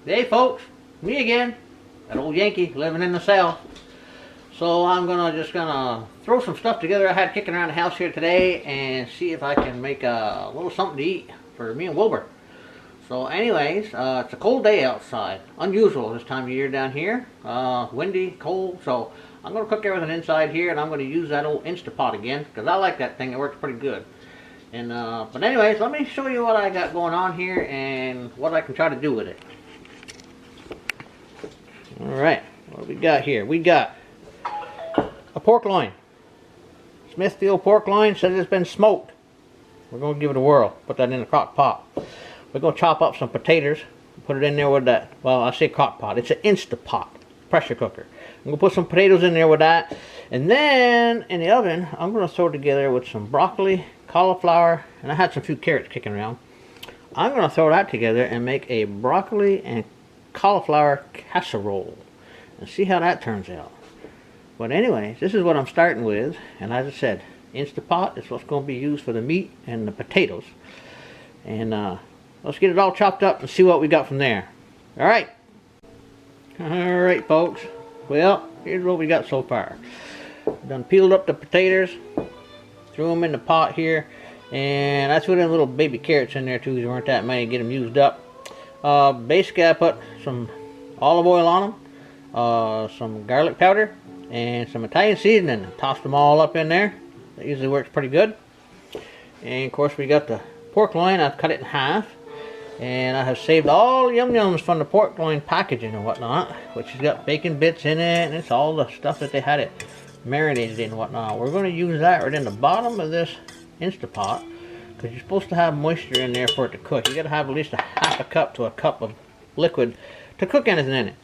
Hey folks, me again, that old Yankee living in the South. So I'm just gonna throw some stuff together I had kicking around the house here today and see if I can make a little something to eat for me and Wilbur. So anyways, it's a cold day outside. Unusual this time of year down here. Windy, cold, so I'm gonna cook everything inside here and I'm gonna use that old Instapot again because I like that thing, it works pretty good. And but anyways, let me show you what I got going on here and what I can try to do with it. Alright, what we got here? We got a pork loin. Smithfield pork loin, says it's been smoked. We're going to give it a whirl. Put that in the crock pot. We're going to chop up some potatoes. Put it in there with that. Well, I say crock pot. It's an Instapot. Pressure cooker. I'm going to put some potatoes in there with that. And then, in the oven, I'm going to throw it together with some broccoli, cauliflower, and I had some few carrots kicking around. I'm going to throw that together and make a broccoli and cauliflower casserole and see how that turns out. But anyways, this is what I'm starting with, and as I said, Instapot is what's going to be used for the meat and the potatoes. And let's get it all chopped up and see what we got from there. Alright folks, well, here's what we got so far. Done peeled up the potatoes, threw them in the pot here, and I threw in little baby carrots in there too. There weren't that many, get them used up. Basically I put some olive oil on them, some garlic powder, and some Italian seasoning. Tossed them all up in there. That usually works pretty good. And of course we got the pork loin. I've cut it in half, and I have saved all the yum-yums from the pork loin packaging and whatnot, which has got bacon bits in it, and it's all the stuff that they had it marinated in and whatnot. We're going to use that right in the bottom of this Instapot, because you're supposed to have moisture in there for it to cook. You got to have at least a half a cup to a cup of liquid to cook anything in it.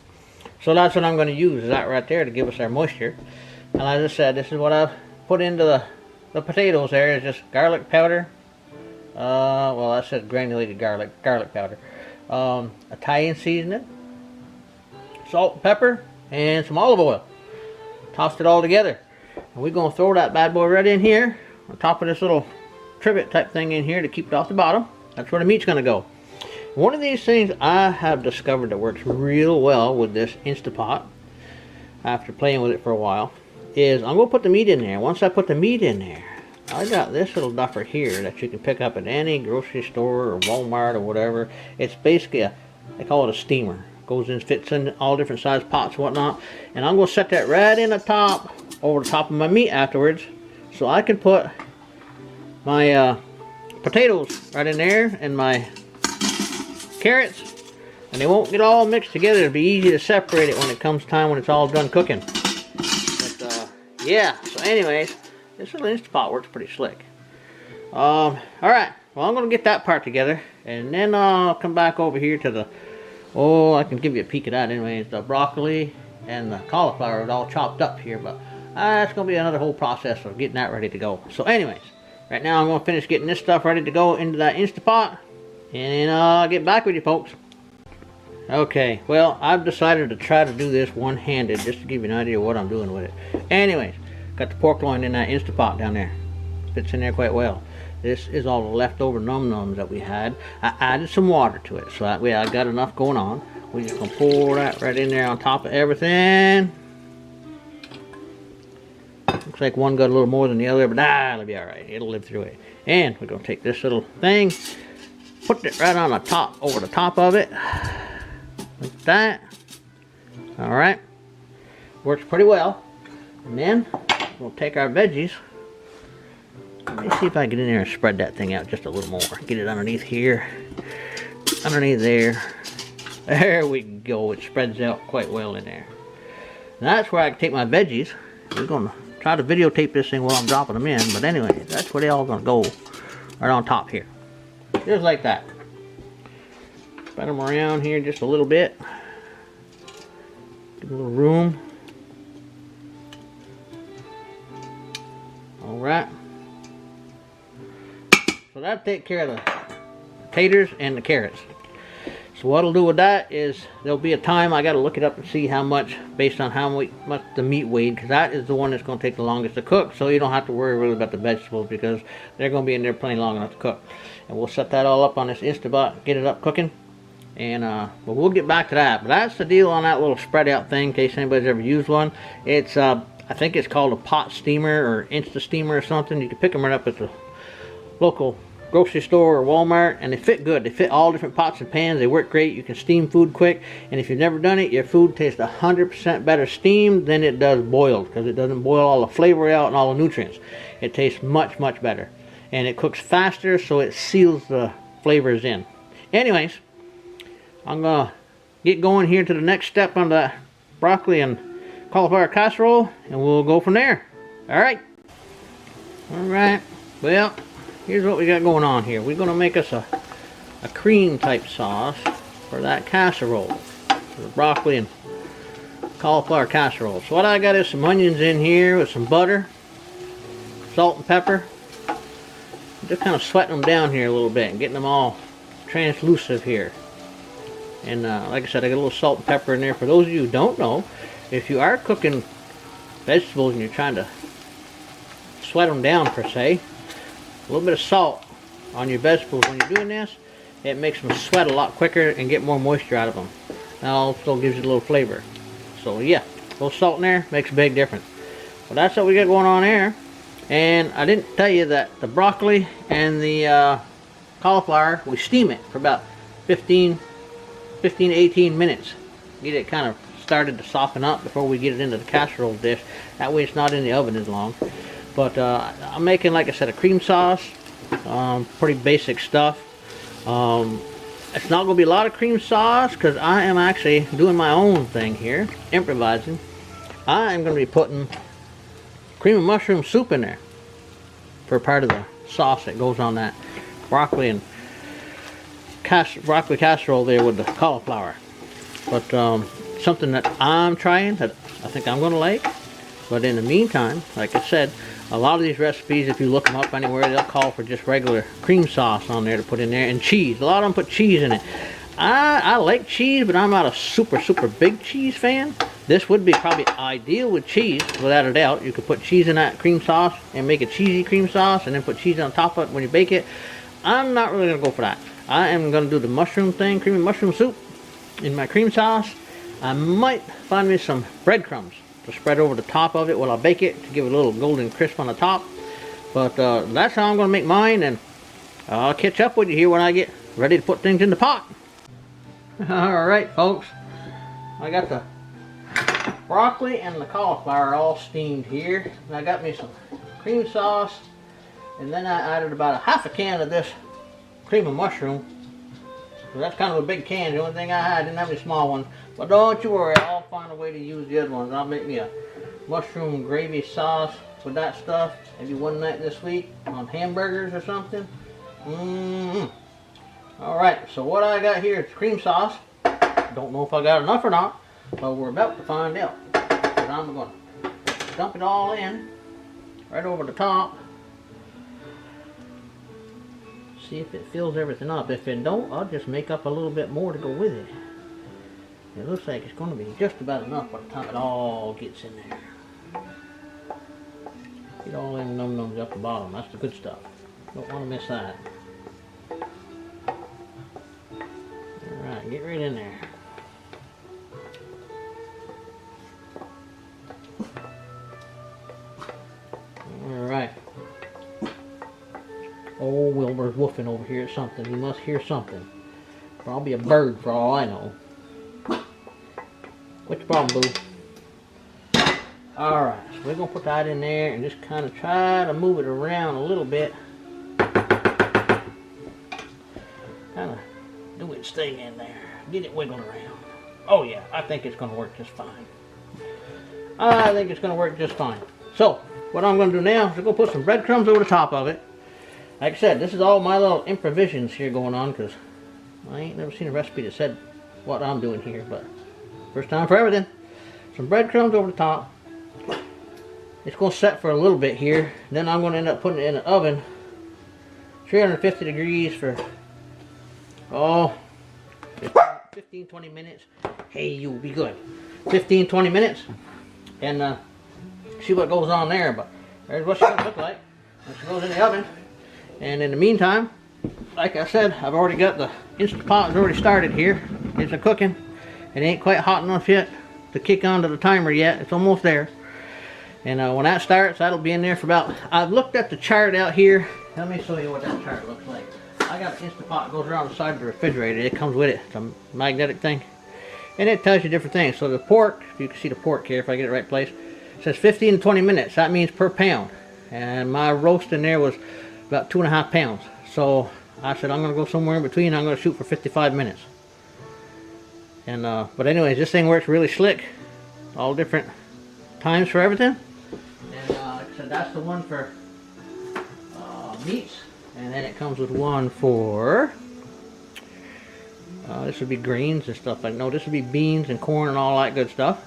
So that's what I'm going to use, is that right there, to give us our moisture. And as I said, this is what I've put into the potatoes there, is just garlic powder. Well, I said granulated garlic powder. Italian seasoning, salt and pepper, and some olive oil. Tossed it all together. And we're going to throw that bad boy right in here, on top of this little trivet type thing in here to keep it off the bottom. That's where the meat's going to go. One of these things I have discovered that works real well with this Instapot, after playing with it for a while, is I'm going to put the meat in there. Once I put the meat in there, I got this little duffer here that you can pick up at any grocery store or Walmart or whatever. It's basically they call it a steamer. Goes in, fits in all different size pots and whatnot. And I'm going to set that right in the top, over the top of my meat afterwards, so I can put my potatoes right in there and my carrots, and they won't get all mixed together. It'll be easy to separate it when it comes time when it's all done cooking. But yeah, so anyways, this little Instapot works pretty slick. Alright, well, I'm going to get that part together, and then I'll come back over here to the, I can give you a peek of that anyways. The broccoli and the cauliflower are all chopped up here, but that's going to be another whole process of getting that ready to go. So anyways, right now I'm going to finish getting this stuff ready to go into that Instapot, and then I'll get back with you folks. Okay, well, I've decided to try to do this one-handed just to give you an idea of what I'm doing with it. Anyways, got the pork loin in that Instapot down there. Fits in there quite well. This is all the leftover num-nums that we had. I added some water to it, so that way I got enough going on. We're just going to pour that right in there on top of everything. Looks like one got a little more than the other, but it'll be alright. It'll live through it. And we're going to take this little thing, put it right on the top, over the top of it, like that. Alright, works pretty well. And then we'll take our veggies. Let me see if I can get in there and spread that thing out just a little more. Get it underneath here, underneath there. There we go. It spreads out quite well in there. And that's where I can take my veggies. We're going to try to videotape this thing while I'm dropping them in. But anyway, that's where they all going to go, right on top here. Just like that. Spread them around here just a little bit. Give a little room. Alright. So that'll take care of the potatoes and the carrots. So what I'll do with that is there'll be a time I got to look it up and see how much, based on how much the meat weighed, because that is the one that's going to take the longest to cook. So you don't have to worry really about the vegetables, because they're going to be in there plenty long enough to cook. And we'll set that all up on this Instapot, get it up cooking. And but we'll get back to that. But that's the deal on that little spread out thing, in case anybody's ever used one. It's I think it's called a pot steamer or Insta steamer or something. You can pick them right up at the local grocery store or Walmart, and they fit good. They fit all different pots and pans. They work great. You can steam food quick, and if you've never done it, your food tastes 100% better steamed than it does boiled, because it doesn't boil all the flavor out and all the nutrients. It tastes much better, and it cooks faster, so it seals the flavors in. Anyways, I'm gonna get going here to the next step on the broccoli and cauliflower casserole, and we'll go from there. All right. Well, here's what we got going on here. We're going to make us a cream type sauce for that casserole, for the broccoli and cauliflower casserole. So what I got is some onions in here with some butter, salt and pepper. Just kind of sweating them down here a little bit and getting them all translucent here. And like I said, I got a little salt and pepper in there. For those of you who don't know, if you are cooking vegetables and you're trying to sweat them down per se, a little bit of salt on your vegetables when you're doing this, it makes them sweat a lot quicker and get more moisture out of them. And also gives you a little flavor. So yeah, a little salt in there makes a big difference. Well, that's what we got going on there. And I didn't tell you that the broccoli and the cauliflower, we steam it for about 15 to 18 minutes. Get it kind of started to soften up before we get it into the casserole dish. That way it's not in the oven as long. But I'm making, like I said, a cream sauce. Pretty basic stuff. It's not going to be a lot of cream sauce because I am actually doing my own thing here, improvising. I am going to be putting cream and mushroom soup in there for part of the sauce that goes on that broccoli and broccoli casserole there with the cauliflower. But something that I'm trying that I think I'm going to like. But in the meantime, like I said, a lot of these recipes, if you look them up anywhere, they'll call for just regular cream sauce on there to put in there, and cheese. A lot of them put cheese in it. I like cheese, but I'm not a super big cheese fan. This would be probably ideal with cheese, without a doubt. You could put cheese in that cream sauce and make a cheesy cream sauce, and then put cheese on top of it when you bake it. I'm not really going to go for that. I am going to do the mushroom thing, cream and mushroom soup in my cream sauce. I might find me some breadcrumbs to spread over the top of it while I bake it to give it a little golden crisp on the top. But that's how I'm going to make mine, and I'll catch up with you here when I get ready to put things in the pot. Alright folks, I got the broccoli and the cauliflower all steamed here, and I got me some cream sauce, and then I added about a half a can of this cream and mushroom. So that's kind of a big can. The only thing I had, I didn't have any small ones. But don't you worry, I'll find a way to use the other ones. I'll make me a mushroom gravy sauce with that stuff maybe one night this week on hamburgers or something. Alright, so what I got here is cream sauce. Don't know if I got enough or not, but we're about to find out. But I'm going to dump it all in right over the top. See if it fills everything up. If it don't, I'll just make up a little bit more to go with it. It looks like it's going to be just about enough by the time it all gets in there. Get all them num-nums up the bottom. That's the good stuff. Don't want to miss that. Alright, get right in there. Alright. Oh, Wilbur's woofing over here at something. He must hear something. Probably a bird for all I know. What's the problem, boo? Alright, so we're going to put that in there and just kind of try to move it around a little bit. Kind of do its thing in there. Get it wiggling around. Oh yeah, I think it's going to work just fine. I think it's going to work just fine. So, what I'm going to do now is I'm going to put some breadcrumbs over the top of it. Like I said, this is all my little improvisations here going on, because I ain't never seen a recipe that said what I'm doing here, but first time for everything. Some breadcrumbs over the top. It's going to set for a little bit here. Then I'm going to end up putting it in the oven, 350 degrees for, 15-20 minutes. Hey, you'll be good. 15-20 minutes, and see what goes on there. But there's what she's going to look like when she goes in the oven. And in the meantime, like I said, I've already got the Instapot already started here. It's a cooking. It ain't quite hot enough yet to kick onto the timer yet. It's almost there. And when that starts, that'll be in there for about, I've looked at the chart out here. Let me show you what that chart looks like. I got an Instapot that goes around the side of the refrigerator. It comes with it. It's a magnetic thing. And it tells you different things. So the pork, if you can see the pork here, if I get it right place, it says 15 to 20 minutes. That means per pound. And my roast in there was about 2.5 pounds. So I said I'm going to go somewhere in between. I'm going to shoot for 55 minutes. And but anyways, this thing works really slick. All different times for everything. And like I said, that's the one for meats. And then it comes with one for this would be greens and stuff like no, this would be beans and corn and all that good stuff.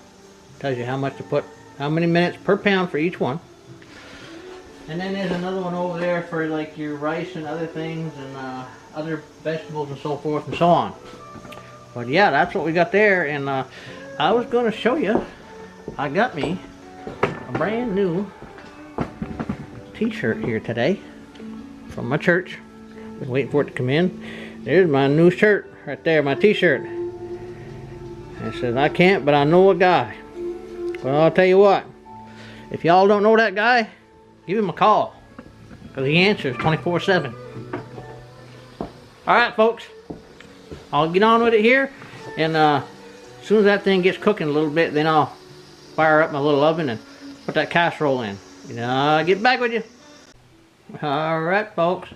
Tells you how much to put, how many minutes per pound for each one. And then there's another one over there for like your rice and other things and other vegetables and so forth and so on. But yeah, that's what we got there. And I was going to show you, I got me a brand new t-shirt here today from my church. Been waiting for it to come in. There's my new shirt right there, my t-shirt. It says, I can't, but I know a guy. Well, I'll tell you what. If y'all don't know that guy, give him a call. Because he answers 24/7. Alright, folks. I'll get on with it here. And as soon as that thing gets cooking a little bit, then I'll fire up my little oven and put that casserole in. And I'll get back with you. Alright, folks.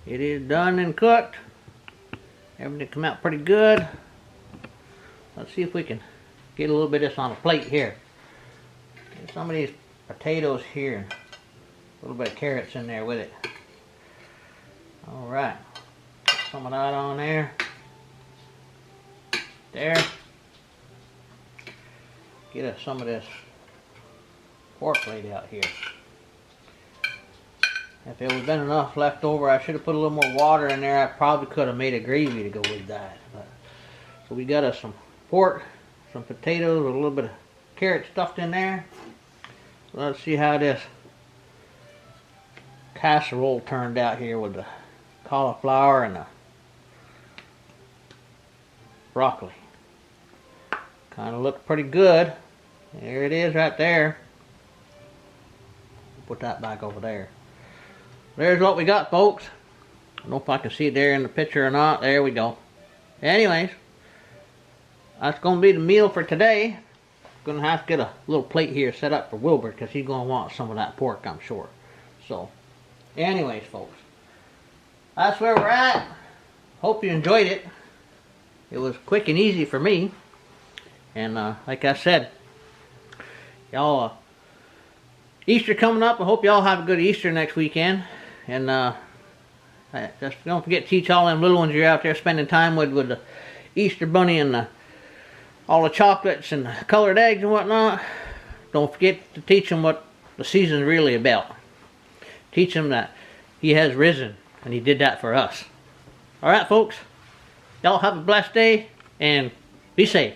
It is done and cooked. Everything come out pretty good. Let's see if we can get a little bit of this on a plate here. Get some of these potatoes here and a little bit of carrots in there with it. Alright. Some of that on there. There. Get some of this pork plate out here. If there was been enough left over, I should have put a little more water in there. I probably could have made a gravy to go with that. But, so we got us some pork, some potatoes, with a little bit of carrot stuffed in there. Let's see how this casserole turned out here with the cauliflower and the broccoli. Kind of looked pretty good. There it is right there. Put that back over there. There's what we got, folks. I don't know if I can see it there in the picture or not. There we go. Anyways, that's going to be the meal for today. Going to have to get a little plate here set up for Wilbur because he's going to want some of that pork, I'm sure. So, anyways, folks, that's where we're at. Hope you enjoyed it. It was quick and easy for me. And like I said, y'all, Easter coming up. I hope y'all have a good Easter next weekend. And just don't forget to teach all them little ones you're out there spending time with the Easter bunny and all the chocolates and the colored eggs and whatnot. Don't forget to teach them what the season's really about. Teach them that he has risen and he did that for us. Alright, folks. Y'all have a blessed day and be safe.